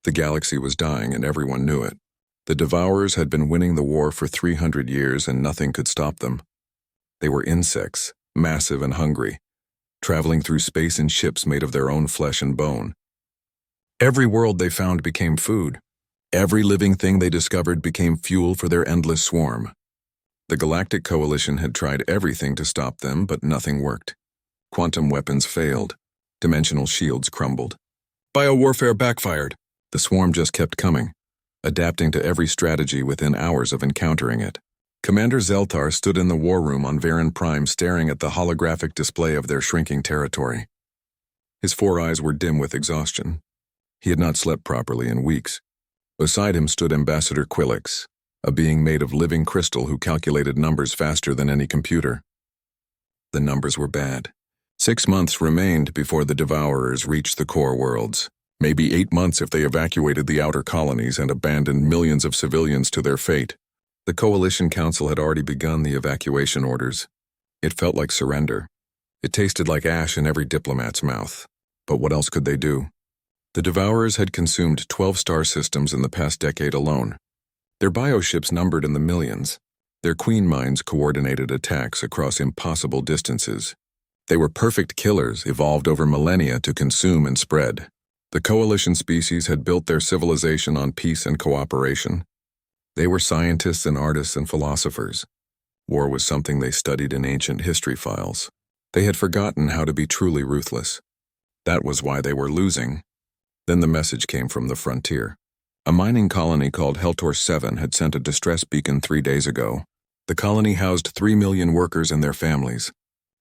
The galaxy was dying and everyone knew it. The Devourers had been winning the war for 300 years and nothing could stop them. They were insects, massive and hungry, traveling through space in ships made of their own flesh and bone. Every world they found became food. Every living thing they discovered became fuel for their endless swarm. The Galactic Coalition had tried everything to stop them, but nothing worked. Quantum weapons failed. Dimensional shields crumbled. Biowarfare backfired. The swarm just kept coming, adapting to every strategy within hours of encountering it. Commander Zeltar stood in the war room on Varen Prime staring at the holographic display of their shrinking territory. His 4 eyes were dim with exhaustion. He had not slept properly in weeks. Beside him stood Ambassador Quillix, a being made of living crystal who calculated numbers faster than any computer. The numbers were bad. 6 months remained before the Devourers reached the core worlds. Maybe 8 months if they evacuated the outer colonies and abandoned millions of civilians to their fate. The Coalition Council had already begun the evacuation orders. It felt like surrender. It tasted like ash in every diplomat's mouth. But what else could they do? The Devourers had consumed 12 star systems in the past decade alone. Their bioships numbered in the millions. Their queen mines coordinated attacks across impossible distances. They were perfect killers evolved over millennia to consume and spread. The Coalition species had built their civilization on peace and cooperation. They were scientists and artists and philosophers. War was something they studied in ancient history files. They had forgotten how to be truly ruthless. That was why they were losing. Then the message came from the frontier. A mining colony called Heltor 7 had sent a distress beacon 3 days ago. The colony housed 3 million workers and their families.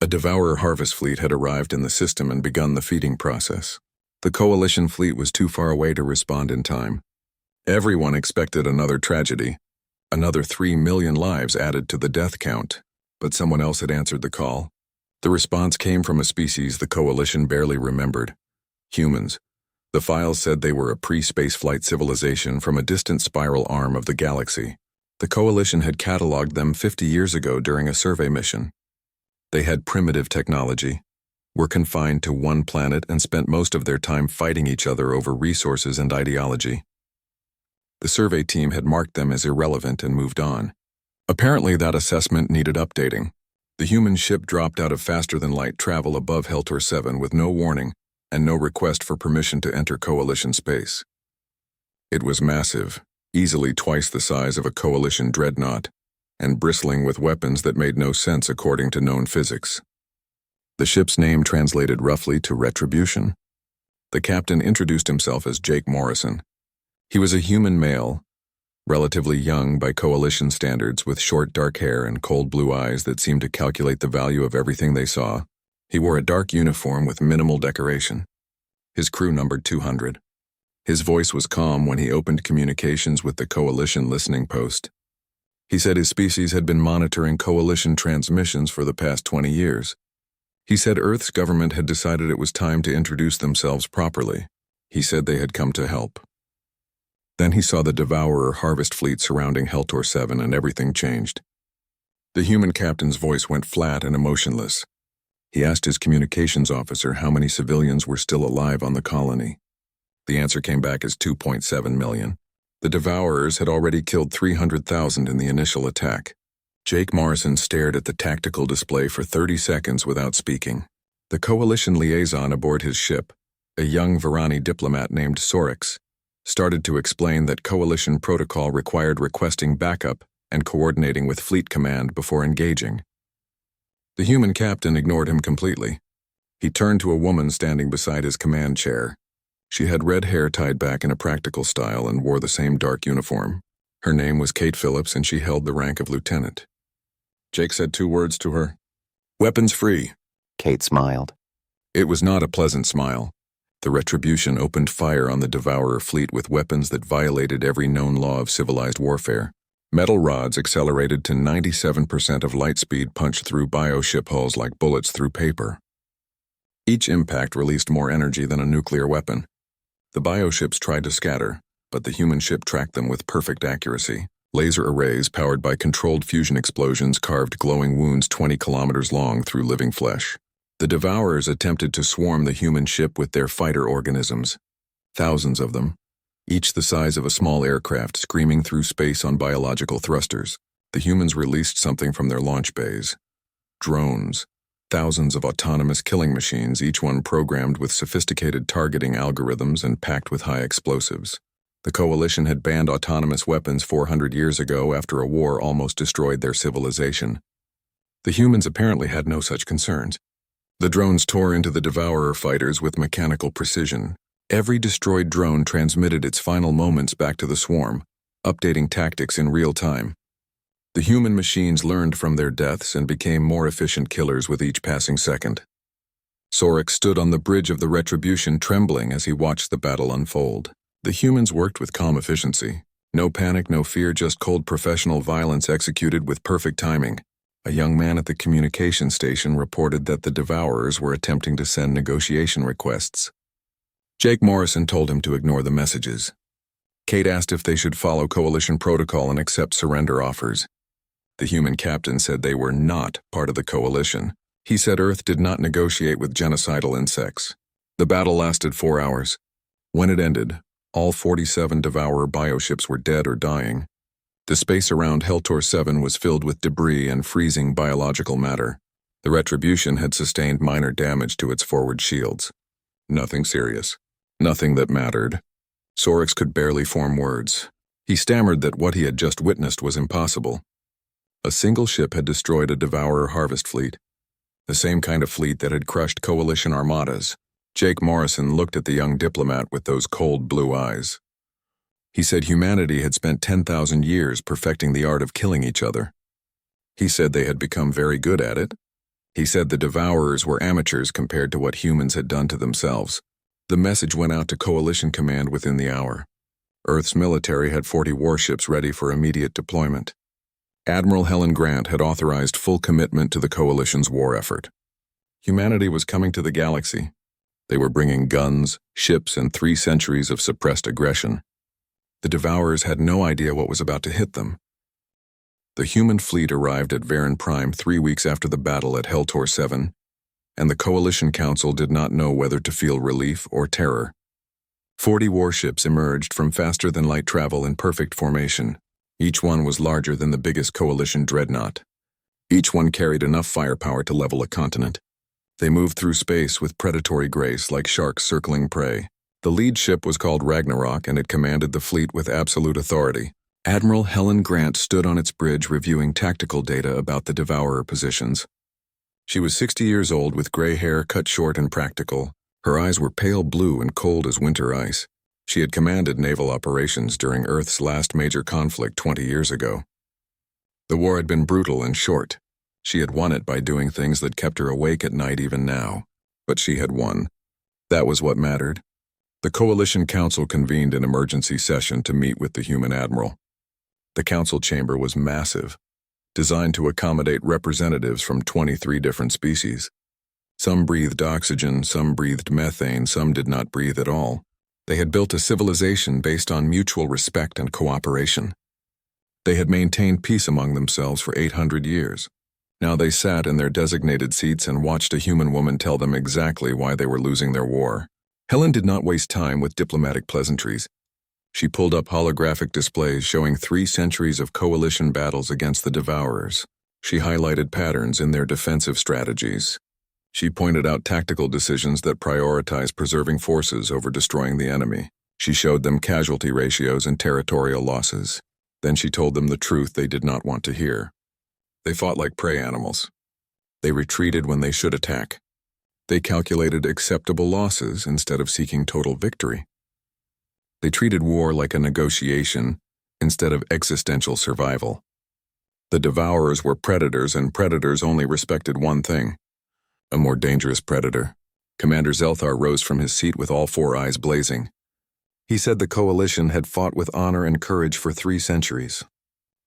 A Devourer harvest fleet had arrived in the system and begun the feeding process. The Coalition fleet was too far away to respond in time. Everyone expected another tragedy, another 3 million lives added to the death count, but someone else had answered the call. The response came from a species the Coalition barely remembered. Humans. The files said they were a pre-spaceflight civilization from a distant spiral arm of the galaxy. The Coalition had cataloged them 50 years ago during a survey mission. They had primitive technology, were confined to one planet and spent most of their time fighting each other over resources and ideology. The survey team had marked them as irrelevant and moved on. Apparently that assessment needed updating. The human ship dropped out of faster-than-light travel above Heltor 7 with no warning and no request for permission to enter Coalition space. It was massive, easily twice the size of a Coalition dreadnought, and bristling with weapons that made no sense according to known physics. The ship's name translated roughly to Retribution. The captain introduced himself as Jake Morrison. He was a human male, relatively young by Coalition standards with short dark hair and cold blue eyes that seemed to calculate the value of everything they saw. He wore a dark uniform with minimal decoration. His crew numbered 200. His voice was calm when he opened communications with the Coalition listening post. He said his species had been monitoring Coalition transmissions for the past 20 years. He said Earth's government had decided it was time to introduce themselves properly. He said they had come to help. Then he saw the Devourer harvest fleet surrounding Heltor 7 and everything changed. The human captain's voice went flat and emotionless. He asked his communications officer how many civilians were still alive on the colony. The answer came back as 2.7 million. The Devourers had already killed 300,000 in the initial attack. Jake Morrison stared at the tactical display for 30 seconds without speaking. The Coalition liaison aboard his ship, a young Varani diplomat named Sorix, started to explain that Coalition protocol required requesting backup and coordinating with Fleet Command before engaging. The human captain ignored him completely. He turned to a woman standing beside his command chair. She had red hair tied back in a practical style and wore the same dark uniform. Her name was Kate Phillips and she held the rank of lieutenant. Jake said 2 words to her. "Weapons free." Kate smiled. It was not a pleasant smile. The Retribution opened fire on the Devourer fleet with weapons that violated every known law of civilized warfare. Metal rods accelerated to 97% of light speed punched through bioship hulls like bullets through paper. Each impact released more energy than a nuclear weapon. The bioships tried to scatter, but the human ship tracked them with perfect accuracy. Laser arrays powered by controlled fusion explosions carved glowing wounds 20 kilometers long through living flesh. The Devourers attempted to swarm the human ship with their fighter organisms. Thousands of them, each the size of a small aircraft screaming through space on biological thrusters. The humans released something from their launch bays. Drones. Thousands of autonomous killing machines, each one programmed with sophisticated targeting algorithms and packed with high explosives. The Coalition had banned autonomous weapons 400 years ago after a war almost destroyed their civilization. The humans apparently had no such concerns. The drones tore into the Devourer fighters with mechanical precision. Every destroyed drone transmitted its final moments back to the swarm, updating tactics in real time. The human machines learned from their deaths and became more efficient killers with each passing second. Sorek stood on the bridge of the Retribution, trembling as he watched the battle unfold. The humans worked with calm efficiency. No panic, no fear, just cold professional violence executed with perfect timing. A young man at the communication station reported that the Devourers were attempting to send negotiation requests. Jake Morrison told him to ignore the messages. Kate asked if they should follow Coalition protocol and accept surrender offers. The human captain said they were not part of the Coalition. He said Earth did not negotiate with genocidal insects. The battle lasted 4 hours. When it ended, all 47 Devourer bioships were dead or dying. The space around Heltor 7 was filled with debris and freezing biological matter. The Retribution had sustained minor damage to its forward shields. Nothing serious. Nothing that mattered. Soreks could barely form words. He stammered that what he had just witnessed was impossible. A single ship had destroyed a Devourer harvest fleet, the same kind of fleet that had crushed Coalition armadas. Jake Morrison looked at the young diplomat with those cold blue eyes. He said humanity had spent 10,000 years perfecting the art of killing each other. He said they had become very good at it. He said the Devourers were amateurs compared to what humans had done to themselves. The message went out to Coalition Command within the hour. Earth's military had 40 warships ready for immediate deployment. Admiral Helen Grant had authorized full commitment to the Coalition's war effort. Humanity was coming to the galaxy. They were bringing guns, ships, and 3 centuries of suppressed aggression. The Devourers had no idea what was about to hit them. The human fleet arrived at Varen Prime 3 weeks after the battle at Heltor 7, and the Coalition Council did not know whether to feel relief or terror. 40 warships emerged from faster-than-light travel in perfect formation. Each one was larger than the biggest Coalition dreadnought. Each one carried enough firepower to level a continent. They moved through space with predatory grace like sharks circling prey. The lead ship was called Ragnarok, and it commanded the fleet with absolute authority. Admiral Helen Grant stood on its bridge reviewing tactical data about the Devourer positions. She was 60 years old with gray hair cut short and practical. Her eyes were pale blue and cold as winter ice. She had commanded naval operations during Earth's last major conflict 20 years ago. The war had been brutal and short. She had won it by doing things that kept her awake at night even now. But she had won. That was what mattered. The Coalition Council convened an emergency session to meet with the human admiral. The council chamber was massive, designed to accommodate representatives from 23 different species. Some breathed oxygen, some breathed methane, some did not breathe at all. They had built a civilization based on mutual respect and cooperation. They had maintained peace among themselves for 800 years. Now they sat in their designated seats and watched a human woman tell them exactly why they were losing their war. Helen did not waste time with diplomatic pleasantries. She pulled up holographic displays showing 3 centuries of Coalition battles against the Devourers. She highlighted patterns in their defensive strategies. She pointed out tactical decisions that prioritize preserving forces over destroying the enemy. She showed them casualty ratios and territorial losses. Then she told them the truth they did not want to hear. They fought like prey animals. They retreated when they should attack. They calculated acceptable losses instead of seeking total victory. They treated war like a negotiation instead of existential survival. The Devourers were predators, and predators only respected one thing: a more dangerous predator. Commander Zelthar rose from his seat with all 4 eyes blazing. He said the Coalition had fought with honor and courage for 3 centuries.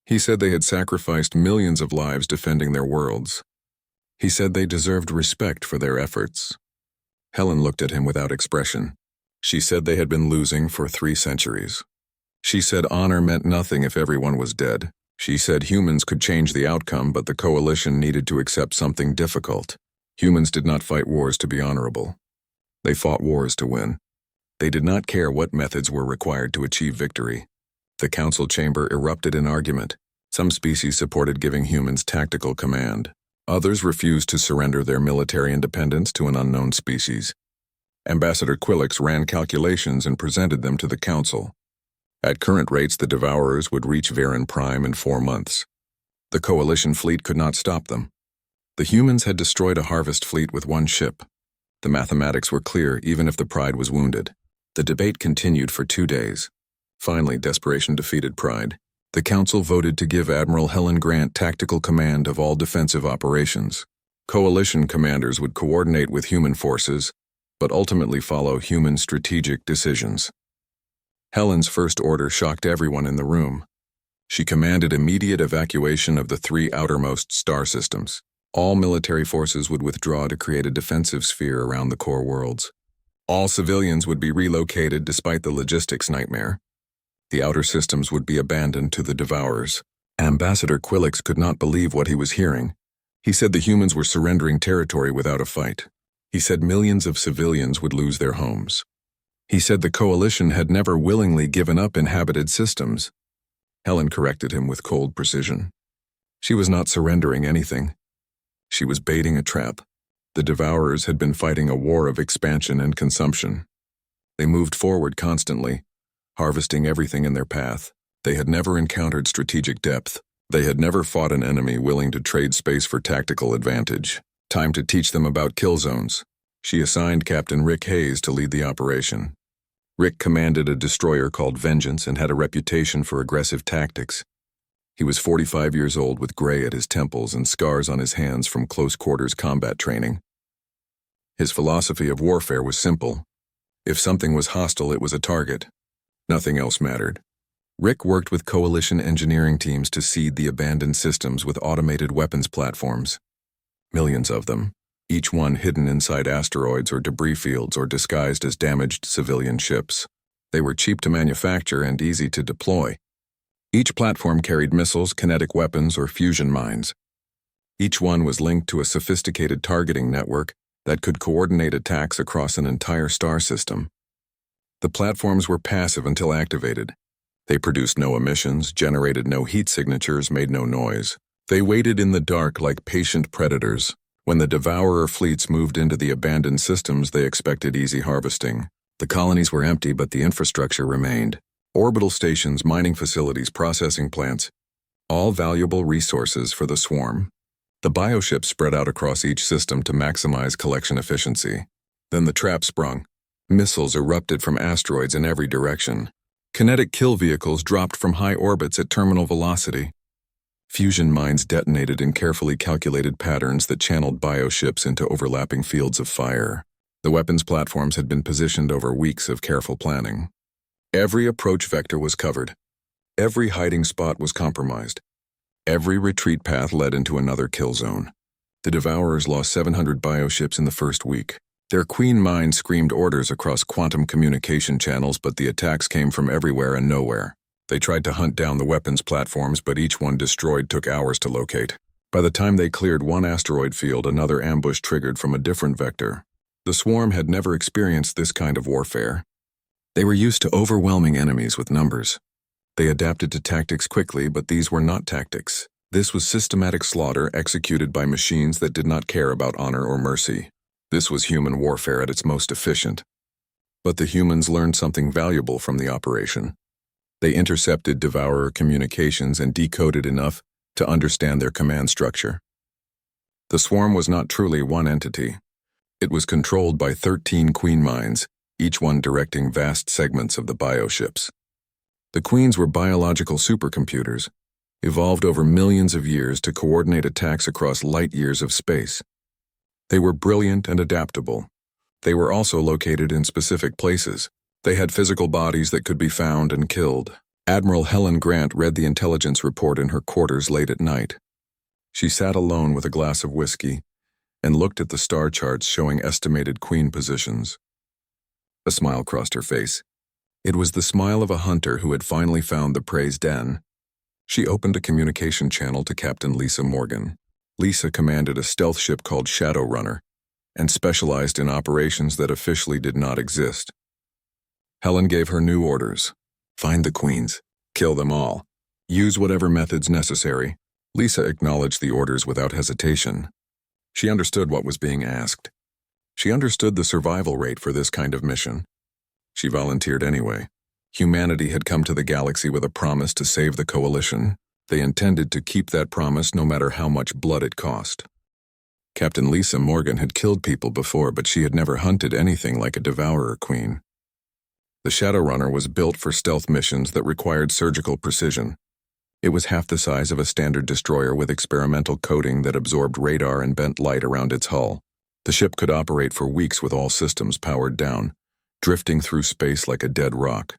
He said they had sacrificed millions of lives defending their worlds. He said they deserved respect for their efforts. Helen looked at him without expression. She said they had been losing for 3 centuries. She said honor meant nothing if everyone was dead. She said humans could change the outcome, but the Coalition needed to accept something difficult. Humans did not fight wars to be honorable. They fought wars to win. They did not care what methods were required to achieve victory. The council chamber erupted in argument. Some species supported giving humans tactical command. Others refused to surrender their military independence to an unknown species. Ambassador Quillix ran calculations and presented them to the council. At current rates, the Devourers would reach Varen Prime in 4 months. The Coalition fleet could not stop them. The humans had destroyed a harvest fleet with 1 ship. The mathematics were clear, even if the Pride was wounded. The debate continued for 2 days. Finally, desperation defeated pride. The council voted to give Admiral Helen Grant tactical command of all defensive operations. Coalition commanders would coordinate with human forces, but ultimately follow human strategic decisions. Helen's first order shocked everyone in the room. She commanded immediate evacuation of the 3 outermost star systems. All military forces would withdraw to create a defensive sphere around the core worlds. All civilians would be relocated despite the logistics nightmare. The outer systems would be abandoned to the Devourers. Ambassador Quillix could not believe what he was hearing. He said the humans were surrendering territory without a fight. He said millions of civilians would lose their homes. He said the Coalition had never willingly given up inhabited systems. Helen corrected him with cold precision. She was not surrendering anything. She was baiting a trap. The Devourers had been fighting a war of expansion and consumption. They moved forward constantly, harvesting everything in their path. They had never encountered strategic depth. They had never fought an enemy willing to trade space for tactical advantage. Time to teach them about kill zones. She assigned Captain Rick Hayes to lead the operation. Rick commanded a destroyer called Vengeance and had a reputation for aggressive tactics. He was 45 years old with gray at his temples and scars on his hands from close-quarters combat training. His philosophy of warfare was simple. If something was hostile, it was a target. Nothing else mattered. Rick worked with Coalition engineering teams to seed the abandoned systems with automated weapons platforms. Millions of them, each one hidden inside asteroids or debris fields or disguised as damaged civilian ships. They were cheap to manufacture and easy to deploy. Each platform carried missiles, kinetic weapons, or fusion mines. Each one was linked to a sophisticated targeting network that could coordinate attacks across an entire star system. The platforms were passive until activated. They produced no emissions, generated no heat signatures, made no noise. They waited in the dark like patient predators. When the Devourer fleets moved into the abandoned systems, they expected easy harvesting. The colonies were empty, but the infrastructure remained. Orbital stations, mining facilities, processing plants, all valuable resources for the swarm. The bioships spread out across each system to maximize collection efficiency. Then the trap sprung. Missiles erupted from asteroids in every direction. Kinetic kill vehicles dropped from high orbits at terminal velocity. Fusion mines detonated in carefully calculated patterns that channeled bioships into overlapping fields of fire. The weapons platforms had been positioned over weeks of careful planning. Every approach vector was covered. Every hiding spot was compromised. Every retreat path led into another kill zone. The Devourers lost 700 bioships in the first week. Their queen mine screamed orders across quantum communication channels, but the attacks came from everywhere and nowhere. They tried to hunt down the weapons platforms, but each one destroyed took hours to locate. By the time they cleared one asteroid field, another ambush triggered from a different vector. The swarm had never experienced this kind of warfare. They were used to overwhelming enemies with numbers. They adapted to tactics quickly, but these were not tactics. This was systematic slaughter executed by machines that did not care about honor or mercy. This was human warfare at its most efficient. But the humans learned something valuable from the operation. They intercepted Devourer communications and decoded enough to understand their command structure. The swarm was not truly one entity. It was controlled by 13 queen mines, each one directing vast segments of the bioships. The queens were biological supercomputers, evolved over millions of years to coordinate attacks across light years of space. They were brilliant and adaptable. They were also located in specific places. They had physical bodies that could be found and killed. Admiral Helen Grant read the intelligence report in her quarters late at night. She sat alone with a glass of whiskey and looked at the star charts showing estimated queen positions. A smile crossed her face. It was the smile of a hunter who had finally found the prey's den. She opened a communication channel to Captain Lisa Morgan. Lisa commanded a stealth ship called Shadow Runner and specialized in operations that officially did not exist. Helen gave her new orders. Find the queens. Kill them all. Use whatever methods necessary. Lisa acknowledged the orders without hesitation. She understood what was being asked. She understood the survival rate for this kind of mission. She volunteered anyway. Humanity had come to the galaxy with a promise to save the Coalition. They intended to keep that promise no matter how much blood it cost. Captain Lisa Morgan had killed people before, but she had never hunted anything like a Devourer Queen. The Shadowrunner was built for stealth missions that required surgical precision. It was half the size of a standard destroyer with experimental coating that absorbed radar and bent light around its hull. The ship could operate for weeks with all systems powered down, drifting through space like a dead rock.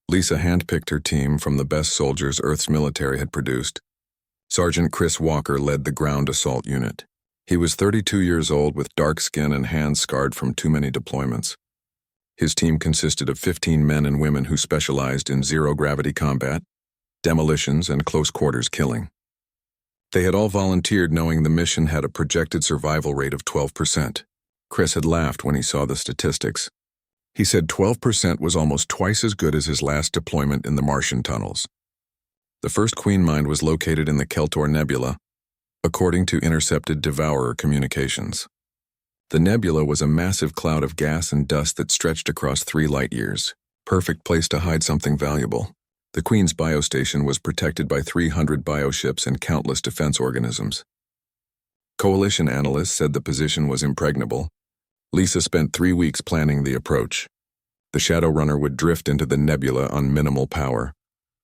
Lisa handpicked her team from the best soldiers Earth's military had produced. Sergeant Chris Walker led the ground assault unit. He was 32 years old with dark skin and hands scarred from too many deployments. His team consisted of 15 men and women who specialized in zero-gravity combat, demolitions, and close-quarters killing. They had all volunteered knowing the mission had a projected survival rate of 12%. Chris had laughed when he saw the statistics. He said 12% was almost twice as good as his last deployment in the Martian tunnels. The first Queen Mind was located in the Keltor Nebula, according to intercepted Devourer communications. The nebula was a massive cloud of gas and dust that stretched across 3 light-years. Perfect place to hide something valuable. The Queen's biostation was protected by 300 bioships and countless defense organisms. Coalition analysts said the position was impregnable. Lisa spent 3 weeks planning the approach. The Shadowrunner would drift into the nebula on minimal power,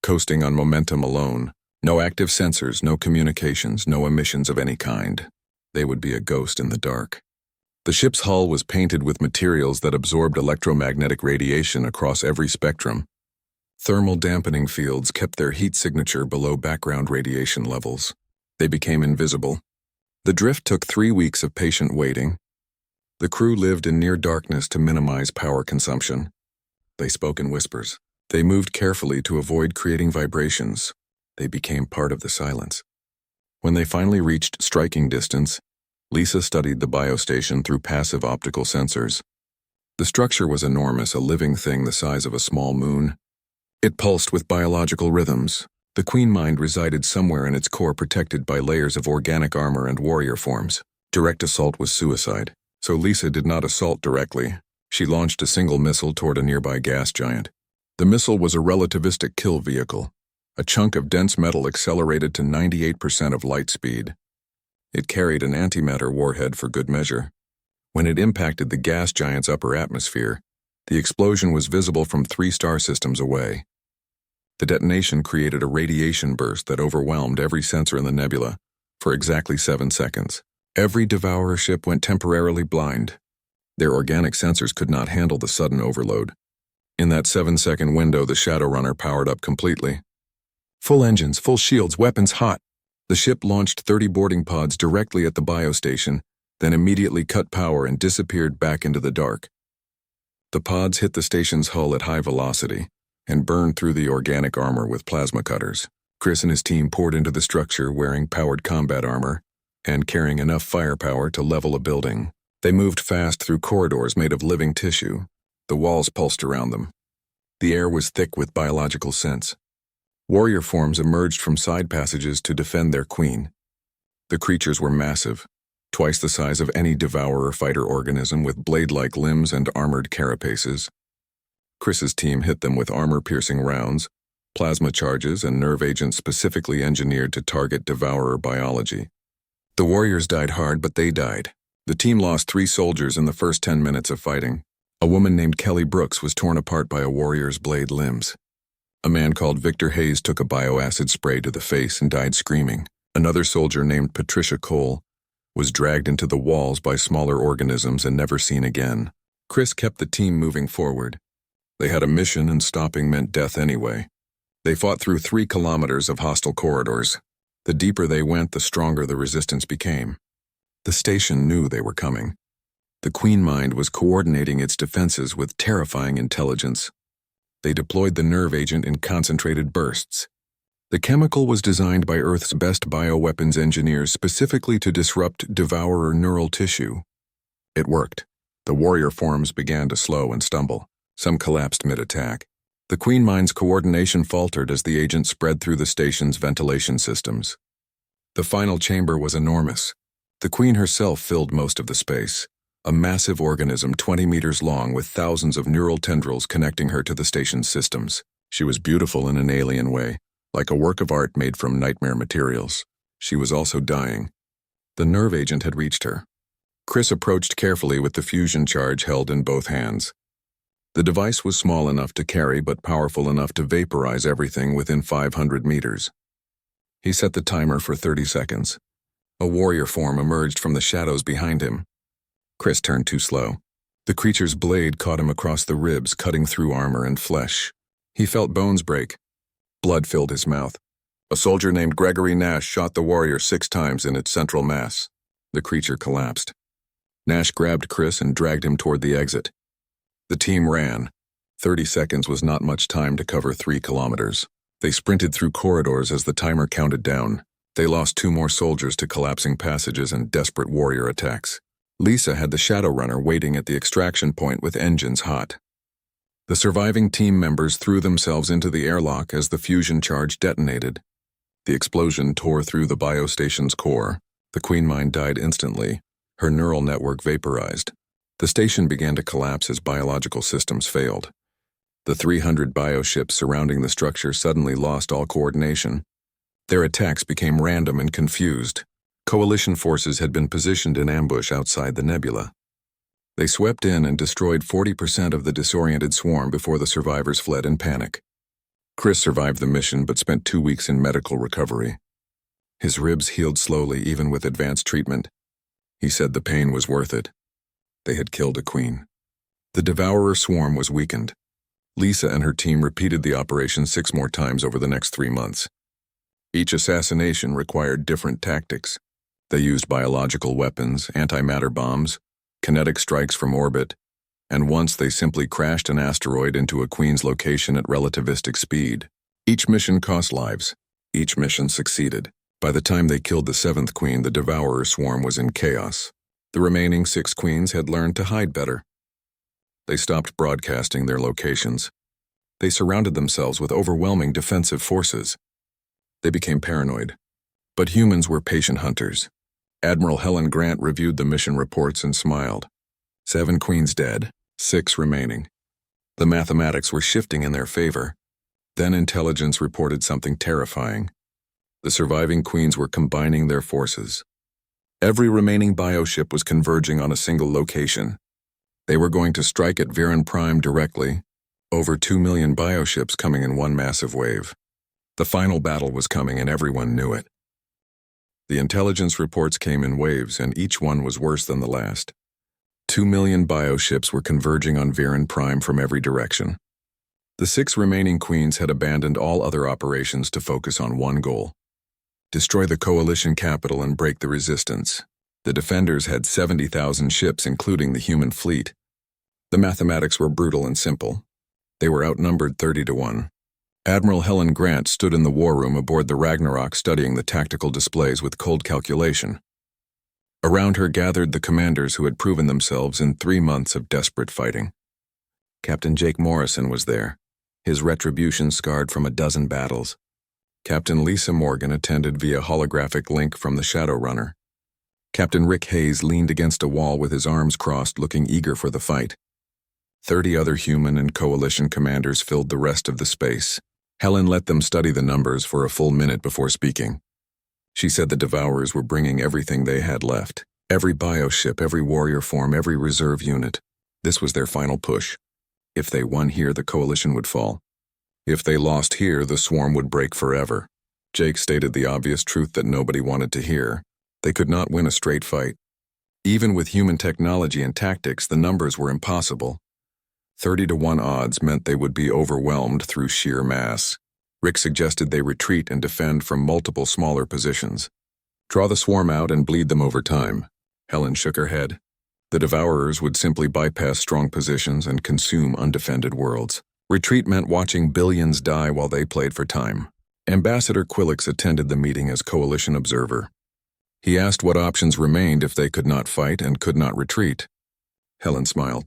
coasting on momentum alone. No active sensors, no communications, no emissions of any kind. They would be a ghost in the dark. The ship's hull was painted with materials that absorbed electromagnetic radiation across every spectrum. Thermal dampening fields kept their heat signature below background radiation levels. They became invisible. The drift took 3 weeks of patient waiting. The crew lived in near darkness to minimize power consumption. They spoke in whispers. They moved carefully to avoid creating vibrations. They became part of the silence. When they finally reached striking distance, Lisa studied the biostation through passive optical sensors. The structure was enormous, a living thing the size of a small moon. It pulsed with biological rhythms. The Queen Mind resided somewhere in its core, protected by layers of organic armor and warrior forms. Direct assault was suicide, so Lisa did not assault directly. She launched a single missile toward a nearby gas giant. The missile was a relativistic kill vehicle. A chunk of dense metal accelerated to 98% of light speed. It carried an antimatter warhead for good measure. When it impacted the gas giant's upper atmosphere, the explosion was visible from 3 star systems away. The detonation created a radiation burst that overwhelmed every sensor in the nebula for exactly 7 seconds. Every Devourer ship went temporarily blind. Their organic sensors could not handle the sudden overload. In that 7-second window, the Shadowrunner powered up completely. Full engines, full shields, weapons hot. The ship launched 30 boarding pods directly at the biostation, then immediately cut power and disappeared back into the dark. The pods hit the station's hull at high velocity and burned through the organic armor with plasma cutters. Chris and his team poured into the structure wearing powered combat armor and carrying enough firepower to level a building. They moved fast through corridors made of living tissue. The walls pulsed around them. The air was thick with biological scents. Warrior forms emerged from side passages to defend their queen. The creatures were massive, twice the size of any Devourer fighter organism with blade-like limbs and armored carapaces. Chris's team hit them with armor-piercing rounds, plasma charges, and nerve agents specifically engineered to target Devourer biology. The warriors died hard, but they died. The team lost 3 soldiers in the first 10 minutes of fighting. A woman named Kelly Brooks was torn apart by a warrior's blade limbs. A man called Victor Hayes took a bioacid spray to the face and died screaming. Another soldier named Patricia Cole was dragged into the walls by smaller organisms and never seen again. Chris kept the team moving forward. They had a mission, and stopping meant death anyway. They fought through 3 kilometers of hostile corridors. The deeper they went, the stronger the resistance became. The station knew they were coming. The Queen Mind was coordinating its defenses with terrifying intelligence. They deployed the nerve agent in concentrated bursts. The chemical was designed by Earth's best bioweapons engineers specifically to disrupt Devourer neural tissue. It worked. The warrior forms began to slow and stumble. Some collapsed mid-attack. The Queen Mine's coordination faltered as the agent spread through the station's ventilation systems. The final chamber was enormous. The Queen herself filled most of the space, a massive organism 20 meters long with thousands of neural tendrils connecting her to the station's systems. She was beautiful in an alien way, like a work of art made from nightmare materials. She was also dying. The nerve agent had reached her. Chris approached carefully with the fusion charge held in both hands. The device was small enough to carry but powerful enough to vaporize everything within 500 meters. He set the timer for 30 seconds. A warrior form emerged from the shadows behind him. Chris turned too slow. The creature's blade caught him across the ribs, cutting through armor and flesh. He felt bones break. Blood filled his mouth. A soldier named Gregory Nash shot the warrior 6 times in its central mass. The creature collapsed. Nash grabbed Chris and dragged him toward the exit. The team ran. 30 seconds was not much time to cover 3 kilometers. They sprinted through corridors as the timer counted down. They lost 2 more soldiers to collapsing passages and desperate warrior attacks. Lisa had the Shadow Runner waiting at the extraction point with engines hot. The surviving team members threw themselves into the airlock as the fusion charge detonated. The explosion tore through the biostation's core. The Queen Mine died instantly. Her neural network vaporized. The station began to collapse as biological systems failed. The 300 bioships surrounding the structure suddenly lost all coordination. Their attacks became random and confused. Coalition forces had been positioned in ambush outside the nebula. They swept in and destroyed 40% of the disoriented swarm before the survivors fled in panic. Chris survived the mission but spent 2 weeks in medical recovery. His ribs healed slowly even with advanced treatment. He said the pain was worth it. They had killed a queen. The Devourer swarm was weakened. Lisa and her team repeated the operation 6 more times over the next 3 months. Each assassination required different tactics. They used biological weapons, antimatter bombs, kinetic strikes from orbit, and once they simply crashed an asteroid into a queen's location at relativistic speed. Each mission cost lives. Each mission succeeded. By the time they killed the 7th queen, the Devourer swarm was in chaos. The remaining 6 queens had learned to hide better. They stopped broadcasting their locations. They surrounded themselves with overwhelming defensive forces. They became paranoid. But humans were patient hunters. Admiral Helen Grant reviewed the mission reports and smiled. 7 queens dead, 6 remaining. The mathematics were shifting in their favor. Then intelligence reported something terrifying. The surviving queens were combining their forces. Every remaining bioship was converging on a single location. They were going to strike at Viren Prime directly, over 2 million bioships coming in one massive wave. The final battle was coming and everyone knew it. The intelligence reports came in waves and each one was worse than the last. 2 million bioships were converging on Viren Prime from every direction. The 6 remaining queens had abandoned all other operations to focus on one goal: destroy the coalition capital and break the resistance. The defenders had 70,000 ships, including the human fleet. The mathematics were brutal and simple. They were outnumbered 30-1. Admiral Helen Grant stood in the war room aboard the Ragnarok studying the tactical displays with cold calculation. Around her gathered the commanders who had proven themselves in 3 months of desperate fighting. Captain Jake Morrison was there, his retribution scarred from a dozen battles. Captain Lisa Morgan attended via holographic link from the Shadow Runner. Captain Rick Hayes leaned against a wall with his arms crossed, looking eager for the fight. 30 other human and coalition commanders filled the rest of the space. Helen let them study the numbers for a full minute before speaking. She said the Devourers were bringing everything they had left. Every bioship, every warrior form, every reserve unit. This was their final push. If they won here, the coalition would fall. If they lost here, the swarm would break forever. Jake stated the obvious truth that nobody wanted to hear. They could not win a straight fight. Even with human technology and tactics, the numbers were impossible. 30-1 odds meant they would be overwhelmed through sheer mass. Rick suggested they retreat and defend from multiple smaller positions. Draw the swarm out and bleed them over time. Helen shook her head. The Devourers would simply bypass strong positions and consume undefended worlds. Retreat meant watching billions die while they played for time. Ambassador Quillix attended the meeting as coalition observer. He asked what options remained if they could not fight and could not retreat. Helen smiled.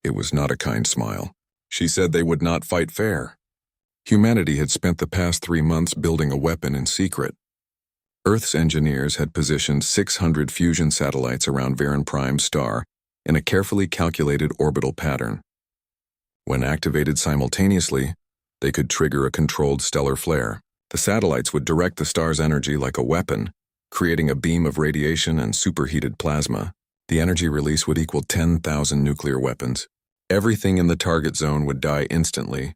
It was not a kind smile. She said they would not fight fair. Humanity had spent the past 3 months building a weapon in secret. Earth's engineers had positioned 600 fusion satellites around Varan Prime's star in a carefully calculated orbital pattern. When activated simultaneously, they could trigger a controlled stellar flare. The satellites would direct the star's energy like a weapon, creating a beam of radiation and superheated plasma. The energy release would equal 10,000 nuclear weapons. Everything in the target zone would die instantly.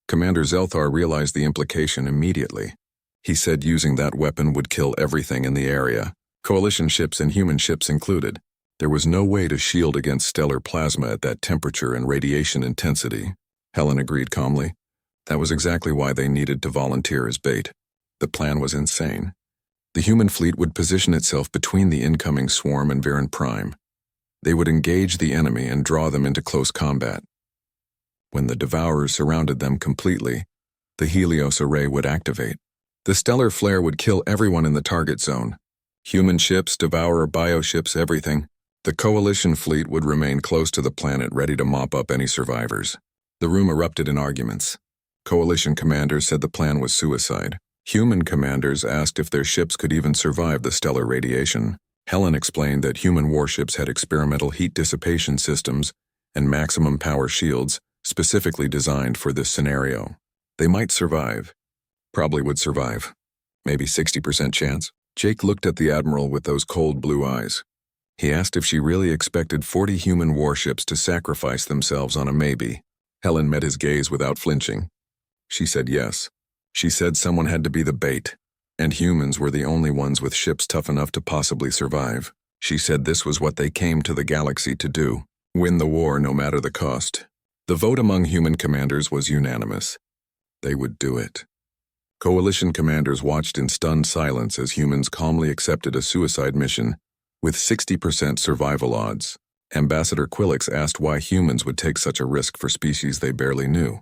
Commander Zelthar realized the implication immediately. He said using that weapon would kill everything in the area, coalition ships and human ships included. There was no way to shield against stellar plasma at that temperature and radiation intensity. Helen agreed calmly. That was exactly why they needed to volunteer as bait. The plan was insane. The human fleet would position itself between the incoming swarm and Varan Prime. They would engage the enemy and draw them into close combat. When the Devourers surrounded them completely, the Helios array would activate. The stellar flare would kill everyone in the target zone. Human ships, Devourer, bioships, everything. The coalition fleet would remain close to the planet, ready to mop up any survivors. The room erupted in arguments. Coalition commanders said the plan was suicide. Human commanders asked if their ships could even survive the stellar radiation. Helen explained that human warships had experimental heat dissipation systems and maximum power shields specifically designed for this scenario. They might survive. Probably would survive. Maybe 60% chance. Jake looked at the Admiral with those cold blue eyes. He asked if she really expected 40 human warships to sacrifice themselves on a maybe. Helen met his gaze without flinching. She said yes. She said someone had to be the bait, and humans were the only ones with ships tough enough to possibly survive. She said this was what they came to the galaxy to do, win the war no matter the cost. The vote among human commanders was unanimous. They would do it. Coalition commanders watched in stunned silence as humans calmly accepted a suicide mission with 60% survival odds. Ambassador Quillix asked why humans would take such a risk for species they barely knew.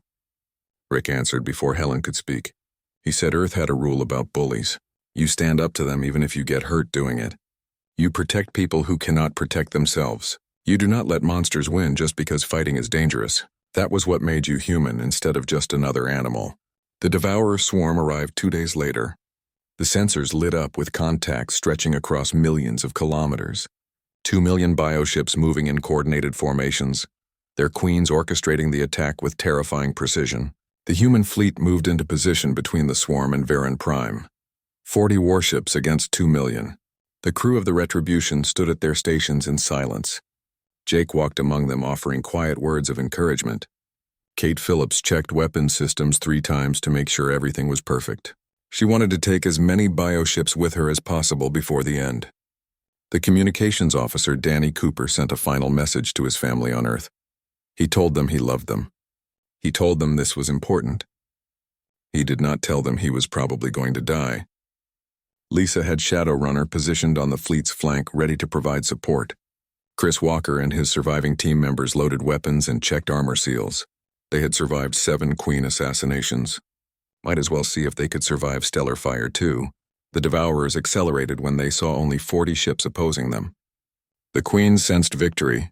Rick answered before Helen could speak. He said Earth had a rule about bullies. You stand up to them even if you get hurt doing it. You protect people who cannot protect themselves. You do not let monsters win just because fighting is dangerous. That was what made you human instead of just another animal. The Devourer swarm arrived 2 days later. The sensors lit up with contacts stretching across millions of kilometers. 2 million bioships moving in coordinated formations, their queens orchestrating the attack with terrifying precision. The human fleet moved into position between the swarm and Varan Prime. 40 warships against 2 million. The crew of the Retribution stood at their stations in silence. Jake walked among them offering quiet words of encouragement. Kate Phillips checked weapons systems 3 times to make sure everything was perfect. She wanted to take as many bioships with her as possible before the end. The communications officer, Danny Cooper, sent a final message to his family on Earth. He told them he loved them. He told them this was important. He did not tell them he was probably going to die. Lisa had Shadowrunner positioned on the fleet's flank, ready to provide support. Chris Walker and his surviving team members loaded weapons and checked armor seals. They had survived 7 Queen assassinations. Might as well see if they could survive stellar fire too. The Devourers accelerated when they saw only 40 ships opposing them. The Queens sensed victory.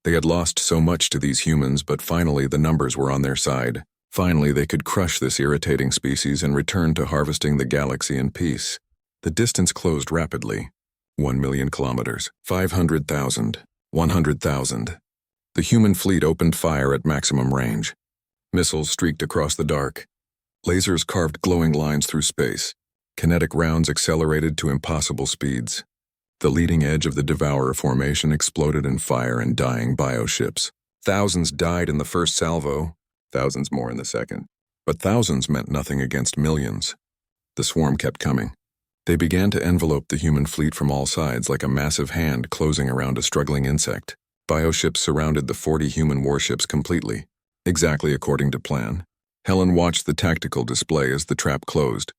They had lost so much to these humans, but finally the numbers were on their side. Finally they could crush this irritating species and return to harvesting the galaxy in peace. The distance closed rapidly. 1 million kilometers, 500,000, 100,000. The human fleet opened fire at maximum range. Missiles streaked across the dark. Lasers carved glowing lines through space. Kinetic rounds accelerated to impossible speeds. The leading edge of the Devourer formation exploded in fire and dying bioships. Thousands died in the first salvo, thousands more in the second. But thousands meant nothing against millions. The swarm kept coming. They began to envelope the human fleet from all sides like a massive hand closing around a struggling insect. Bioships surrounded the 40 human warships completely, exactly according to plan. Helen watched the tactical display as the trap closed.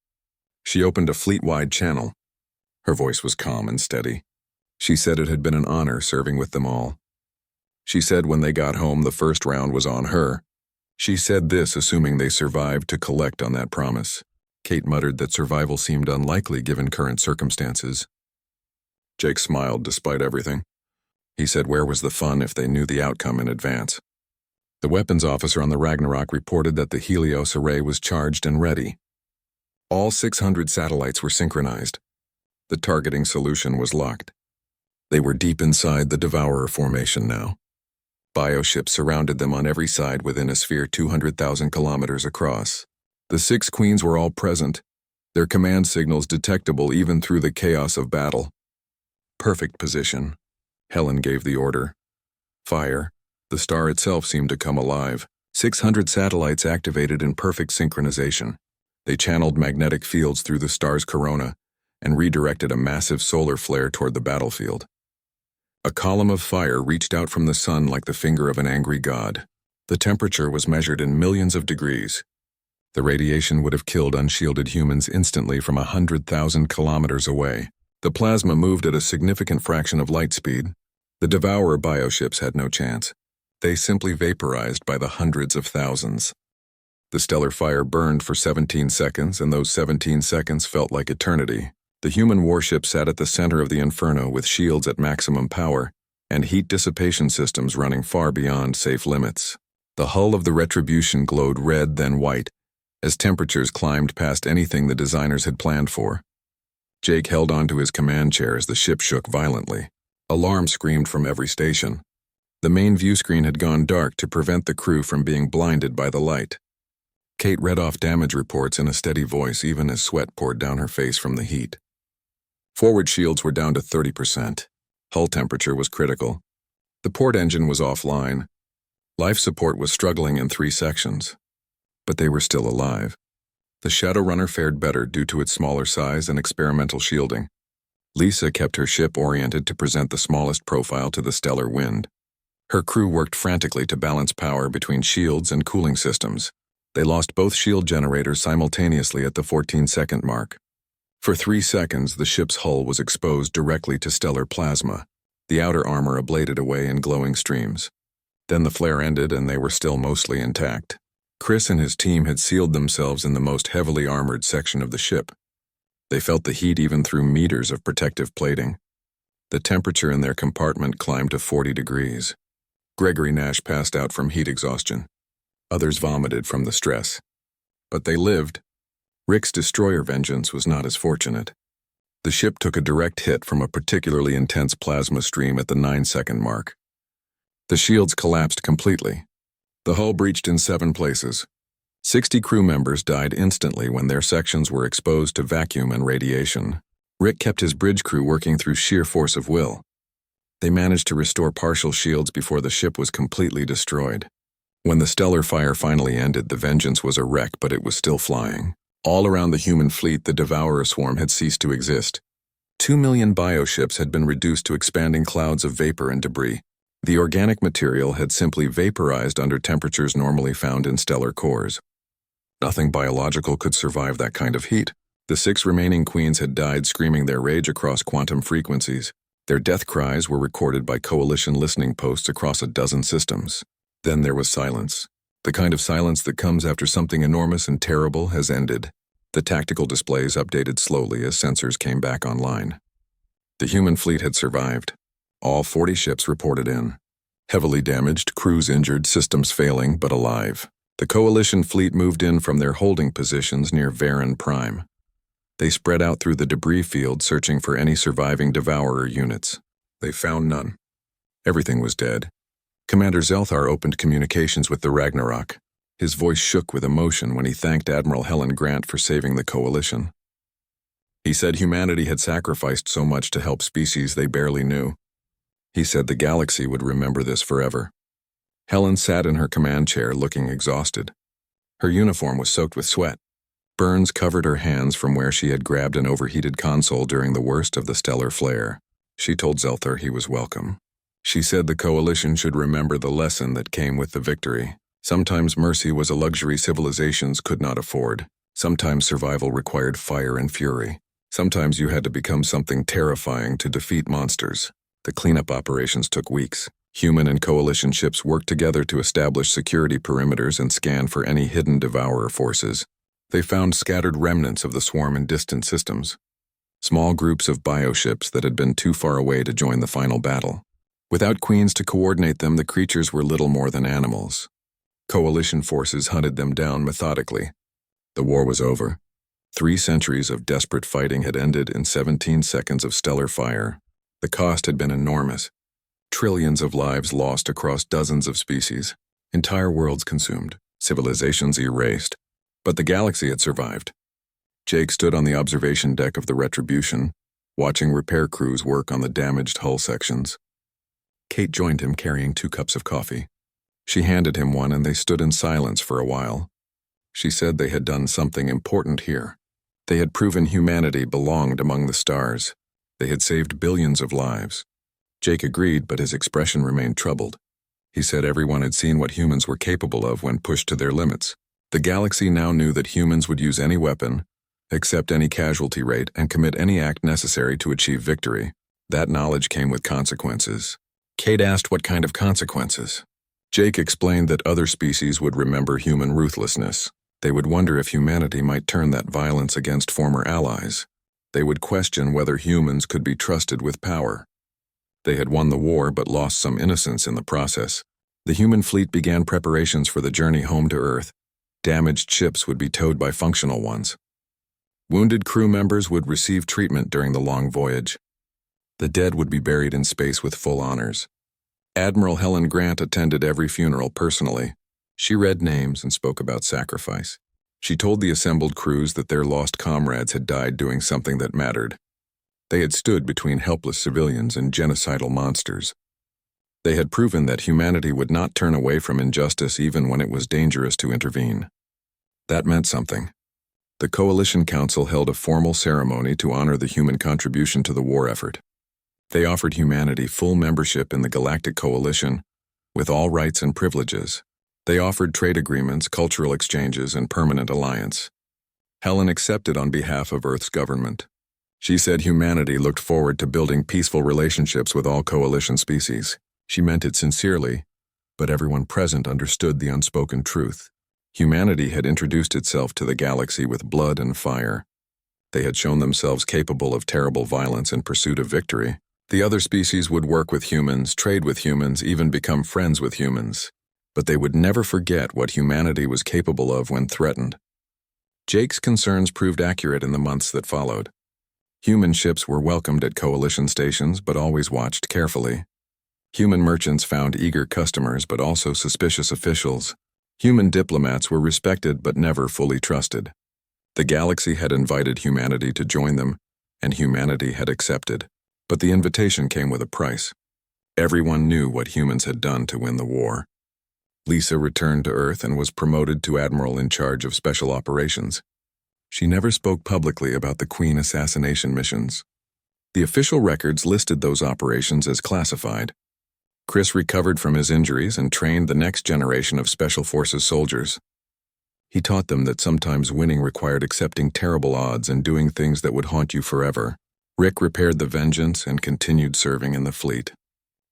She opened a fleet-wide channel. Her voice was calm and steady. She said it had been an honor serving with them all. She said when they got home the first round was on her. She said this assuming they survived to collect on that promise. Kate muttered that survival seemed unlikely given current circumstances. Jake smiled despite everything. He said where was the fun if they knew the outcome in advance? The weapons officer on the Ragnarok reported that the Helios array was charged and ready. All 600 satellites were synchronized. The targeting solution was locked. They were deep inside the Devourer formation now. Bioships surrounded them on every side within a sphere 200,000 kilometers across. The 6 queens were all present, their command signals detectable even through the chaos of battle. Perfect position. Helen gave the order. Fire. The star itself seemed to come alive. 600 satellites activated in perfect synchronization. They channeled magnetic fields through the star's corona and redirected a massive solar flare toward the battlefield. A column of fire reached out from the sun like the finger of an angry god. The temperature was measured in millions of degrees. The radiation would have killed unshielded humans instantly from 100,000 kilometers away. The plasma moved at a significant fraction of light speed. The Devourer bioships had no chance. They simply vaporized by the hundreds of thousands. The stellar fire burned for 17 seconds, and those 17 seconds felt like eternity. The human warship sat at the center of the inferno with shields at maximum power and heat dissipation systems running far beyond safe limits. The hull of the Retribution glowed red, then white, as temperatures climbed past anything the designers had planned for. Jake held onto his command chair as the ship shook violently. Alarm screamed from every station. The main view screen had gone dark to prevent the crew from being blinded by the light. Kate read off damage reports in a steady voice even as sweat poured down her face from the heat. Forward shields were down to 30%. Hull temperature was critical. The port engine was offline. Life support was struggling in 3 sections. But they were still alive. The Shadowrunner fared better due to its smaller size and experimental shielding. Lisa kept her ship oriented to present the smallest profile to the stellar wind. Her crew worked frantically to balance power between shields and cooling systems. They lost both shield generators simultaneously at the 14-second mark. For 3 seconds, the ship's hull was exposed directly to stellar plasma. The outer armor ablated away in glowing streams. Then the flare ended and they were still mostly intact. Chris and his team had sealed themselves in the most heavily armored section of the ship. They felt the heat even through meters of protective plating. The temperature in their compartment climbed to 40 degrees. Gregory Nash passed out from heat exhaustion. Others vomited from the stress. But they lived. Rick's destroyer vengeance was not as fortunate. The ship took a direct hit from a particularly intense plasma stream at the 9-second mark. The shields collapsed completely. The hull breached in 7 places. 60 crew members died instantly when their sections were exposed to vacuum and radiation. Rick kept his bridge crew working through sheer force of will. They managed to restore partial shields before the ship was completely destroyed. When the stellar fire finally ended, the Vengeance was a wreck, but it was still flying. All around the human fleet, the Devourer swarm had ceased to exist. 2 million bioships had been reduced to expanding clouds of vapor and debris. The organic material had simply vaporized under temperatures normally found in stellar cores. Nothing biological could survive that kind of heat. The 6 remaining queens had died screaming their rage across quantum frequencies. Their death cries were recorded by Coalition listening posts across a dozen systems. Then there was silence. The kind of silence that comes after something enormous and terrible has ended. The tactical displays updated slowly as sensors came back online. The human fleet had survived. All 40 ships reported in. Heavily damaged, crews injured, systems failing, but alive. The Coalition fleet moved in from their holding positions near Varan Prime. They spread out through the debris field searching for any surviving Devourer units. They found none. Everything was dead. Commander Zelthar opened communications with the Ragnarok. His voice shook with emotion when he thanked Admiral Helen Grant for saving the Coalition. He said humanity had sacrificed so much to help species they barely knew. He said the galaxy would remember this forever. Helen sat in her command chair looking exhausted. Her uniform was soaked with sweat. Burns covered her hands from where she had grabbed an overheated console during the worst of the stellar flare. She told Zelthar he was welcome. She said the Coalition should remember the lesson that came with the victory. Sometimes mercy was a luxury civilizations could not afford. Sometimes survival required fire and fury. Sometimes you had to become something terrifying to defeat monsters. The cleanup operations took weeks. Human and Coalition ships worked together to establish security perimeters and scan for any hidden Devourer forces. They found scattered remnants of the swarm in distant systems. Small groups of bioships that had been too far away to join the final battle. Without queens to coordinate them, the creatures were little more than animals. Coalition forces hunted them down methodically. The war was over. 3 centuries of desperate fighting had ended in 17 seconds of stellar fire. The cost had been enormous. Trillions of lives lost across dozens of species. Entire worlds consumed. Civilizations erased. But the galaxy had survived. Jake stood on the observation deck of the Retribution, watching repair crews work on the damaged hull sections. Kate joined him carrying 2 cups of coffee. She handed him one and they stood in silence for a while. She said they had done something important here. They had proven humanity belonged among the stars. They had saved billions of lives. Jake agreed, but his expression remained troubled. He said everyone had seen what humans were capable of when pushed to their limits. The galaxy now knew that humans would use any weapon, accept any casualty rate, and commit any act necessary to achieve victory. That knowledge came with consequences. Kate asked what kind of consequences. Jake explained that other species would remember human ruthlessness. They would wonder if humanity might turn that violence against former allies. They would question whether humans could be trusted with power. They had won the war but lost some innocence in the process. The human fleet began preparations for the journey home to Earth. Damaged ships would be towed by functional ones. Wounded crew members would receive treatment during the long voyage. The dead would be buried in space with full honors. Admiral Helen Grant attended every funeral personally. She read names and spoke about sacrifice. She told the assembled crews that their lost comrades had died doing something that mattered. They had stood between helpless civilians and genocidal monsters. They had proven that humanity would not turn away from injustice even when it was dangerous to intervene. That meant something. The Coalition Council held a formal ceremony to honor the human contribution to the war effort. They offered humanity full membership in the Galactic Coalition, with all rights and privileges. They offered trade agreements, cultural exchanges, and permanent alliance. Helen accepted on behalf of Earth's government. She said humanity looked forward to building peaceful relationships with all Coalition species. She meant it sincerely, but everyone present understood the unspoken truth. Humanity had introduced itself to the galaxy with blood and fire. They had shown themselves capable of terrible violence in pursuit of victory. The other species would work with humans, trade with humans, even become friends with humans. But they would never forget what humanity was capable of when threatened. Jake's concerns proved accurate in the months that followed. Human ships were welcomed at Coalition stations, but always watched carefully. Human merchants found eager customers, but also suspicious officials. Human diplomats were respected, but never fully trusted. The galaxy had invited humanity to join them, and humanity had accepted. But the invitation came with a price. Everyone knew what humans had done to win the war. Lisa returned to Earth and was promoted to admiral in charge of special operations. She never spoke publicly about the Queen assassination missions. The official records listed those operations as classified. Chris recovered from his injuries and trained the next generation of Special Forces soldiers. He taught them that sometimes winning required accepting terrible odds and doing things that would haunt you forever. Rick repaired the Vengeance and continued serving in the fleet.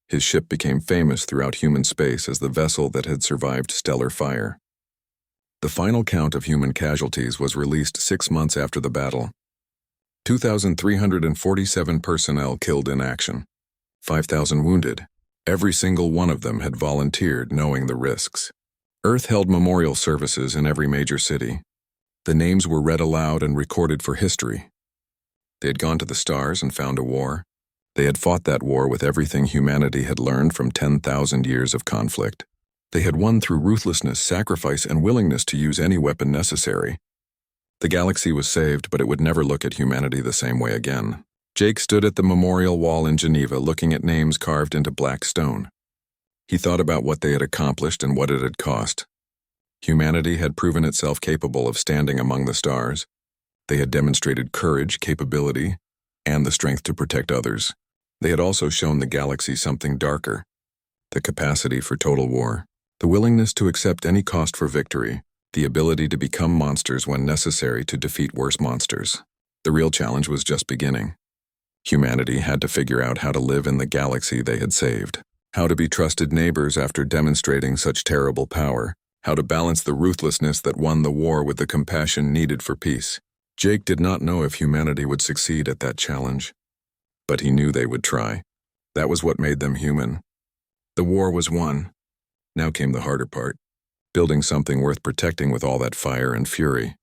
His ship became famous throughout human space as the vessel that had survived stellar fire. The final count of human casualties was released 6 months after the battle. 2,347 personnel killed in action. 5,000 wounded. Every single one of them had volunteered, knowing the risks. Earth held memorial services in every major city. The names were read aloud and recorded for history. They had gone to the stars and found a war. They had fought that war with everything humanity had learned from 10,000 years of conflict. They had won through ruthlessness, sacrifice, and willingness to use any weapon necessary. The galaxy was saved, but it would never look at humanity the same way again. Jake stood at the memorial wall in Geneva looking at names carved into black stone. He thought about what they had accomplished and what it had cost. Humanity had proven itself capable of standing among the stars. They had demonstrated courage, capability, and the strength to protect others. They had also shown the galaxy something darker: the capacity for total war, the willingness to accept any cost for victory, the ability to become monsters when necessary to defeat worse monsters. The real challenge was just beginning. Humanity had to figure out how to live in the galaxy they had saved, how to be trusted neighbors after demonstrating such terrible power, how to balance the ruthlessness that won the war with the compassion needed for peace. Jake did not know if humanity would succeed at that challenge, but he knew they would try. That was what made them human. The war was won. Now came the harder part. building something worth protecting with all that fire and fury.